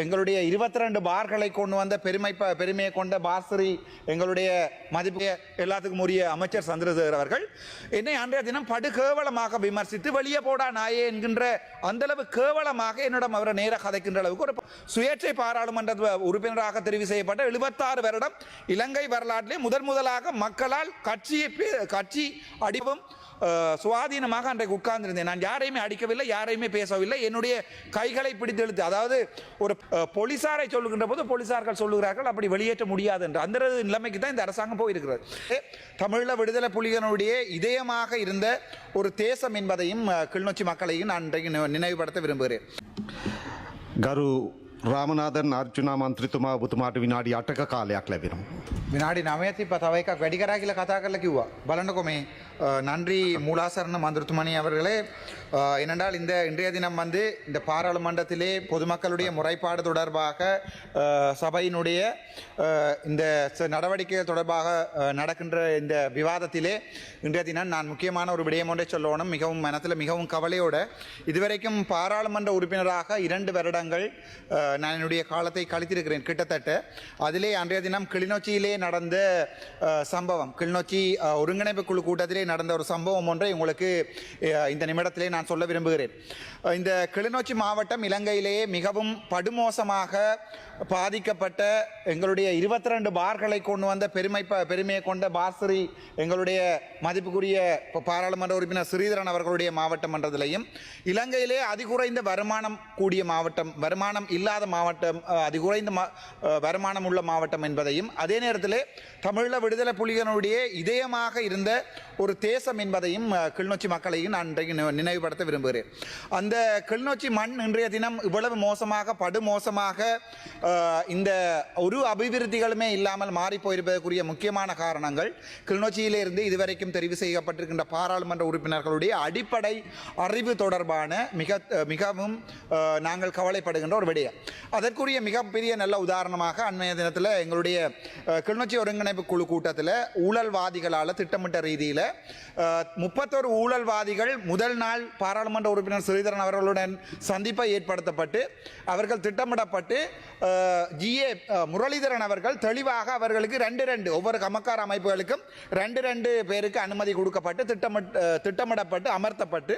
எங்களுடைய 22 பார்களை கொண்டு வந்த பெருமையை கொண்ட பாஸ்ரி எங்களுடைய மதிப்பு எல்லாத்துக்கும் உரிய அமைச்சர் சந்திரசேகர் அவர்கள் என்னை அன்றைய தினம் படு கேவலமாக விமர்சித்து வெளியே போடா நாயே என்கின்ற அந்த அளவு கேவலமாக என்னிடம் அவரை நேர கதைக்கின்ற அளவுக்கு ஒரு சுயேட்சை பாராளுமன்ற உறுப்பினராக தெரிவு செய்யப்பட்ட 76 வருடம் இலங்கை வரலாற்றிலே முதலாக மக்களால் கட்சி அடிவும் சுவாதீனமாக அன்றைக்கு உட்கார்ந்திருந்தேன். நான் யாரையுமே அடிக்கவில்லை, யாரையுமே பேசவில்லை. என்னுடைய கைகளை பிடித்து இழுத்து, அதாவது ஒரு போலீசாரை சொல்லுகின்ற போது போலீசார்கள் சொல்லுகிறார்கள் அப்படி வெளியேற்ற முடியாது என்று. அந்த நிலைமைக்கு தான் இந்த அரசாங்கம் போயிருக்கிறது. தமிழீழ விடுதலை புலிகளுடைய இதயமாக இருந்த ஒரு தேசம் என்பதையும் கிளிநொச்சி மக்களையும் நான் இன்றைக்கு நினைவுபடுத்த விரும்புகிறேன். ගරු රාමනාදන් අර්ජුනා මන්ත්‍රීතුමා ඔබතුමාට විනාඩි 8ක කාලයක් ලැබෙනවා. විනාඩි 9 තිබ්බා. තව එකක් වැඩි කරා කියලා කතා කරලා කිව්වා. බලන්නකෝ මේ நன்றி மூலாசரண மந்திரத்துமணி அவர்களே. ஏனென்றால் இந்த இன்றைய தினம் இந்த பாராளுமன்றத்திலே பொதுமக்களுடைய முறைப்பாடு தொடர்பாக சபையினுடைய இந்த நடவடிக்கைகள் தொடர்பாக நடக்கின்ற இந்த விவாதத்திலே இன்றைய தினம் நான் முக்கியமான ஒரு விடயம் ஒன்றை சொல்லணும். மிகவும் மனத்தில் மிகவும் கவலையோட இதுவரைக்கும் பாராளுமன்ற உறுப்பினராக 2 வருடங்கள் நான் என்னுடைய காலத்தை கழித்திருக்கிறேன் கிட்டத்தட்ட. அதிலே அன்றைய தினம் கிளிநொச்சியிலே நடந்த சம்பவம், கிளிநொச்சி ஒருங்கிணைப்பு குழு கூட்டத்திலே நடந்த ஒரு சம்பவம் ஒன்றை உங்களுக்கு இந்த நிமிடத்திலே நான் சொல்ல விரும்புகிறேன். இந்த கிளிநொச்சி மாவட்டம் இலங்கையிலேயே மிகவும் படுமோசமாக பாதிக்கப்பட்ட எங்களுடைய 22 பார்களை கொண்டு வந்த பெருமையை கொண்ட பாஸ்ரி எங்களுடைய மதிப்புக்குரிய பாராளுமன்ற உறுப்பினர் ஸ்ரீதரன் அவர்களுடைய மாவட்டம் என்றதிலையும், இலங்கையிலே அதிகுறைந்த வருமானம் கூடிய மாவட்டம், வருமானம் இல்லாத மாவட்டம், அதிகுறைந்த வருமானம் உள்ள மாவட்டம் என்பதையும், அதே நேரத்தில் தமிழீழ விடுதலை புலிகளுடைய இதயமாக இருந்த ஒரு தேசம் என்பதையும் கிளிநொச்சி மக்களையும் நான் இன்றைக்கு நினைவுபடுத்த விரும்புகிறேன். அந்த கிளிநொச்சி மண் இன்றைய தினம் இவ்வளவு மோசமாக படுமோசமாக இந்த ஒரு அபிவிருத்திகளுமே இல்லாமல் மாறி போயிருப்பதற்குரிய முக்கியமான காரணங்கள் கிளிநொச்சியிலிருந்து இதுவரைக்கும் தெரிவு செய்யப்பட்டிருக்கின்ற பாராளுமன்ற உறுப்பினர்களுடைய அடிப்படை அறிவு தொடர்பான மிகவும் நாங்கள் கவலைப்படுகின்ற ஒரு விடயம். அதற்குரிய மிகப்பெரிய நல்ல உதாரணமாக அண்மைய தினத்தில் எங்களுடைய கிளிநொச்சி ஒருங்கிணைப்பு குழு கூட்டத்தில் ஊழல்வாதிகளால் திட்டமிட்ட ரீதியில் 31 ஊழல்வாதிகள் முதல் நாள் பாராளுமன்ற உறுப்பினர் ஸ்ரீதரன் அவர்களுடன் சந்திப்பை ஏற்படுத்தப்பட்டு அவர்கள் திட்டமிடப்பட்டு GA முரளிதரன் அவர்கள் தெளிவாக அவர்களுக்கு 2 ஒவ்வொரு கமக்கார அமைப்புகளுக்கும் 2 பேருக்கு அனுமதி கொடுக்கப்பட்டு திட்டமிடப்பட்டு அமர்த்தப்பட்டு,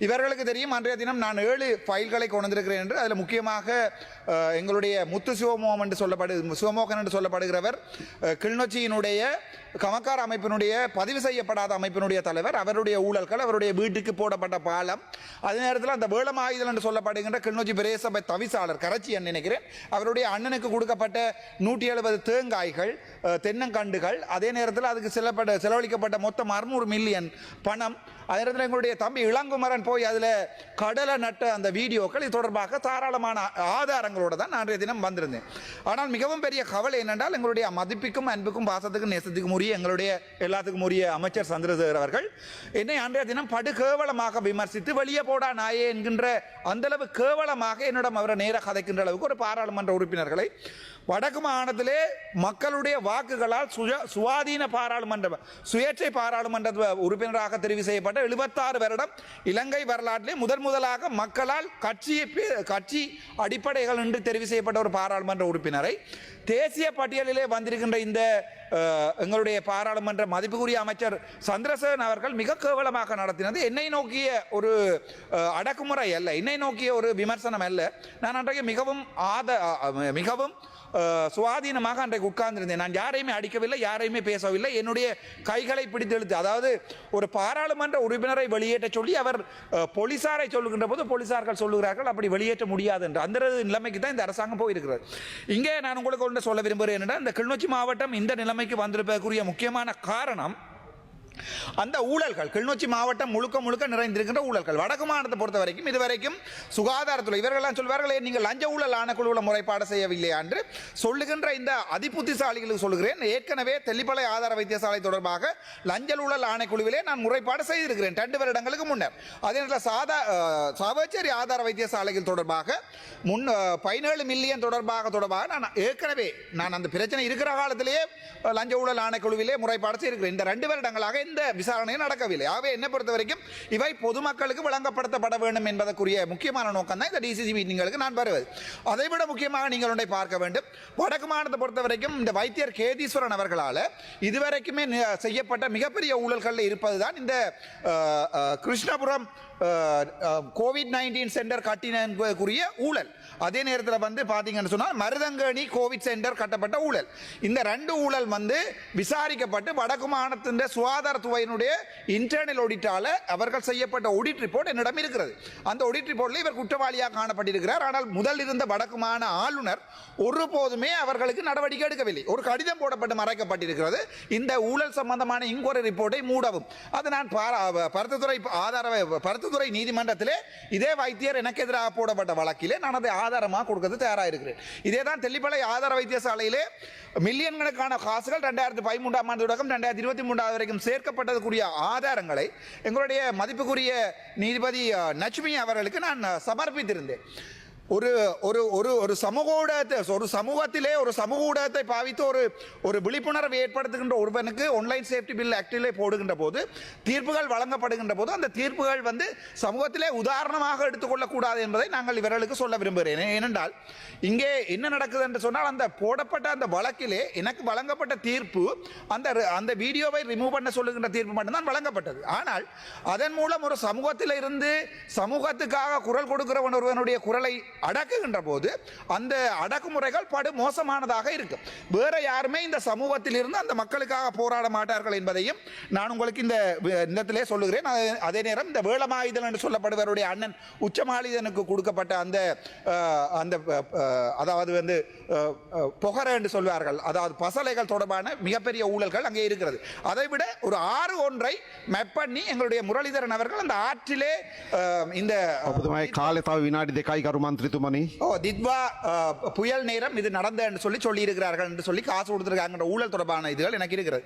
இவர்களுக்கு தெரியும் அன்றைய தினம் நான் 7 ஃபைல்களை கொண்டிருக்கிறேன் என்று. அதில் முக்கியமாக எங்களுடைய முத்து சிவமோகன் என்று சொல்லப்படுகிறவர் கிளிநொச்சியினுடைய கமக்கார அமைப்பினுடைய பதிவு செய்யப்படாத அமைப்பினுடைய தலைவர். அவருடைய ஊழல்கள், அவருடைய வீட்டுக்கு போடப்பட்ட பாலம், அதே நேரத்தில் அந்த வேளமாயுதல் என்று சொல்லப்படுகின்ற கிளிநொச்சி பிரதேச தவிசாளர் கரச்சி நினைக்கிறேன், அவருடைய அண்ணனுக்கு கொடுக்கப்பட்ட 170 தேங்காய்கள், தென்னங்கண்டுகள், அதே நேரத்தில் அதுக்கு செலவழிக்கப்பட்ட மொத்தம் 600 மில்லியன் பணம். அதே நேரத்தில் எங்களுடைய தம்பி இளங்குமரன் போய் அதில் கடலை நட்ட அந்த வீடியோக்கள், இது தொடர்பாக தாராளமான ஆதாரங்களோடு தான் நான் தினம் வந்திருந்தேன். ஆனால் மிகவும் பெரிய கவலை என்னென்றால் எங்களுடைய மதிப்புக்கும் அன்புக்கும் பாசத்துக்கும் நேசத்துக்கும் உரிய எங்களுடைய எல்லாத்துக்கும் உரிய அமைச்சர் சந்திரசேகர் அவர்கள் என்னை அன்றைய தினம் படு கேவலமாக விமர்சித்து வெளியே போடா நாயே என்கின்ற அந்த அளவு கேவலமாக என்னிடம் அவரை நேர கதைக்கின்ற அளவுக்கு ஒரு பாராளுமன்ற உறுப்பினர்களை வடக்கு மாகாணத்திலே மக்களுடைய வாக்குகளால் சுயாதீன பாராளுமன்ற சுயேட்சை பாராளுமன்ற உறுப்பினராக தெரிவு செய்யப்பட்ட 76 வருடம் இலங்கை வரலாற்றிலே முதலாக மக்களால் கட்சி அடிப்படைகள் என்று தெரிவு செய்யப்பட்ட ஒரு பாராளுமன்ற உறுப்பினரை தேசிய பட்டியலிலே வந்திருக்கின்ற இந்த எங்களுடைய பாராளுமன்ற மதிப்புக்குரிய அமைச்சர் சந்திரசேகரன் அவர்கள் மிக கேவலமாக நடத்தினது என்னை நோக்கிய ஒரு அடக்குமுறை அல்ல, என்னை நோக்கிய ஒரு விமர்சனம் அல்ல. நான் அன்றைக்கு மிகவும் சுவாதீனமாக அன்றைக்கு உட்கார்ந்திருந்தேன். நான் யாரையுமே அடிக்கவில்லை, யாரையுமே பேசவில்லை. என்னுடைய கைகளை பிடித்து இழுத்து, அதாவது ஒரு பாராளுமன்ற உறுப்பினரை வெளியேற்ற சொல்லி அவர் போலீசாரை சொல்லுகின்ற போது போலீசார்கள் சொல்லுகிறார்கள் அப்படி வெளியேற்ற முடியாது என்று. அந்த நிலைமைக்கு தான் இந்த அரசாங்கம் போயிருக்கிறது. இங்கே நான் உங்களுக்கு ஒன்று சொல்ல விரும்புகிறேன் என்னென்னா, இந்த கிளிநொச்சி மாவட்டம் இந்த நிலைமைக்கு வந்திருப்பதற்குரிய முக்கியமான காரணம் அந்த ஊழல்கள். கிளிநொச்சி மாவட்டம் முழுக்க நிறைந்திருக்கின்ற ஊழல்கள். வடக்கு மாநிலத்தை பொறுத்த வரைக்கும் இதுவரைக்கும் சுகாதாரத்துறை இவர்கள்லாம் சொல்வார்களே, நீங்கள் லஞ்ச ஊழல் ஆணைக்குழுவில் முறைப்பாடு செய்யவில்லையா என்று சொல்லுகின்ற இந்த அதிபுத்திசாலிகளுக்கு சொல்லுகிறேன். ஏற்கனவே தெல்லிப்பளை ஆதார வைத்தியசாலை தொடர்பாக லஞ்ச ஊழல் ஆணைக்குழுவிலே நான் முறைப்பாடு செய்திருக்கிறேன் 2 வருடங்களுக்கு முன்னர். அதே நேரத்தில் சாவச்சேரி ஆதார வைத்தியசாலைகள் தொடர்பாக 17 மில்லியன் தொடர்பாக நான் ஏற்கனவே அந்த பிரச்சனை இருக்கிற காலத்திலேயே லஞ்ச ஊழல் ஆணைக்குழுவிலே முறைப்பாடு செய்திருக்கிறேன். இந்த 2 வருடங்களாக எந்த விசாரணையும் நடக்கவில்லை. ஆகவே என்னை பொறுத்த வரைக்கும் இவை பொதுமக்களுக்கு வழங்கப்படுத்தப்பட வேண்டும் என்பதற்குரிய முக்கியமான நோக்கம் தான் இந்த டிசிசி மீட்டிங்களுக்கு நான் வருவது. அதைவிட முக்கியமாக நீங்கள் ஒன்றை பார்க்க வேண்டும். வடக்கு மாநிலத்தை பொறுத்த வரைக்கும் இந்த வைத்தியர் கேதீஸ்வரன் அவர்களால் இதுவரைக்குமே செய்யப்பட்ட மிகப்பெரிய ஊழல்களில் இருப்பதுதான் இந்த கிருஷ்ணபுரம் COVID-19 சென்டர் கட்டினக்குரிய ஊழல். அதே நேரத்தில் வந்து பார்த்தீங்கன்னு சொன்னால் மருதங்கணி கோவிட் சென்டர் கட்டப்பட்ட ஊழல். இந்த 2 ஊழல் வந்து விசாரிக்கப்பட்டு வடக்கு மாநிலத்தின் சுகாதாரத்துறையினுடைய இன்டர்னல் ஆடிட்டால அவர்கள் செய்யப்பட்ட ஆடிட் ரிப்போர்ட் என்னிடம் இருக்கிறது. அந்த ஆடிட் ரிப்போர்ட்டில் இவர் குற்றவாளியாக காணப்பட்டிருக்கிறார். ஆனால் முதல் இருந்த வடக்கு மாநில ஆளுநர் ஒருபோதுமே அவர்களுக்கு நடவடிக்கை எடுக்கவில்லை. ஒரு கடிதம் போடப்பட்டு மறைக்கப்பட்டிருக்கிறது இந்த ஊழல் சம்பந்தமான இன்கொயரி ரிப்போர்ட்டை மூடவும். அது நான் பருத்தித்துறை நீதிமன்றத்திலே இதே வைத்தியர் எனக்கு எதிராக போடப்பட்ட வழக்கிலே நான் அதை ஆதாரமாக கொடுக்கிறது தயாராக இருக்கிறேன். இதே தான் தெல்லிப்பளை ஆதார வைத்தியசாலையிலே மில்லியன் கணக்கான காசுகள் 2013ஆம் ஆண்டு தொடக்கம் 2023 வரைக்கும் சேர்க்கப்பட்டதுக்குரிய ஆதாரங்களை எங்களுடைய மதிப்புக்குரிய நீதிபதி நச்சுமி அவர்களுக்கு நான் சமர்ப்பித்திருந்தேன். ஒரு ஒரு ஒரு ஒரு சமூகத்திலே ஒரு சமூக ஊடகத்தை பாவித்து ஒரு விழிப்புணர்வை ஏற்படுத்துகின்ற ஒருவனுக்கு ஆன்லைன் சேஃப்டி பில் ஆக்டிலே போடுகின்ற போது தீர்ப்புகள் வழங்கப்படுகின்ற போது அந்த தீர்ப்புகள் வந்து சமூகத்திலே உதாரணமாக எடுத்துக்கொள்ளக்கூடாது என்பதை நாங்கள் இவர்களுக்கு சொல்ல விரும்புகிறேன். ஏனென்றால் இங்கே என்ன நடக்குது என்று சொன்னால் அந்த போடப்பட்ட அந்த வழக்கிலே எனக்கு வழங்கப்பட்ட தீர்ப்பு அந்த வீடியோவை ரிமூவ் பண்ண சொல்லுகின்ற தீர்ப்பு மட்டும்தான் வழங்கப்பட்டது. ஆனால் அதன் மூலம் ஒரு சமூகத்தில் இருந்து சமூகத்துக்காக குரல் கொடுக்கிறவன் ஒருவனுடைய குரலை அடக்குகின்ற போது அந்த அடக்குமுறைகள் படு மோசமானதாக இருக்கும். வேற யாருமே இந்த சமூகத்தில் இருந்து அந்த மக்களுக்காக போராட மாட்டார்கள் என்பதையும் நான் உங்களுக்கு இந்த இடத்திலே சொல்லுகிறேன். அதே நேரம் இந்த வேளமாயுதன் என்று சொல்லப்படுவருடைய அண்ணன் உச்சமாளிதனுக்கு கொடுக்கப்பட்ட அந்த அதாவது வந்து பொகர என்று சொல்வார்கள், அதாவது பசலைகள் தொடர்பான மிகப்பெரிய ஊழல்கள் அங்கே இருக்கிறது. அதை விட ஒரு 6 ஒன்றை மேப் பண்ணி எங்களுடைய முரளிதரன் அவர்கள் அந்த ஆற்றிலே இந்த කාලතාව විනාඩි 2යි කරු මන්ත්‍රීතුමනි. தித்வா புயல் நேரம் இது நடந்த என்று சொல்லி இருக்கிறார்கள் என்று சொல்லி காசு கொடுத்திருக்காங்க ஊழல் தொடர்பான இதுகள் எனக்கு இருக்கிறது.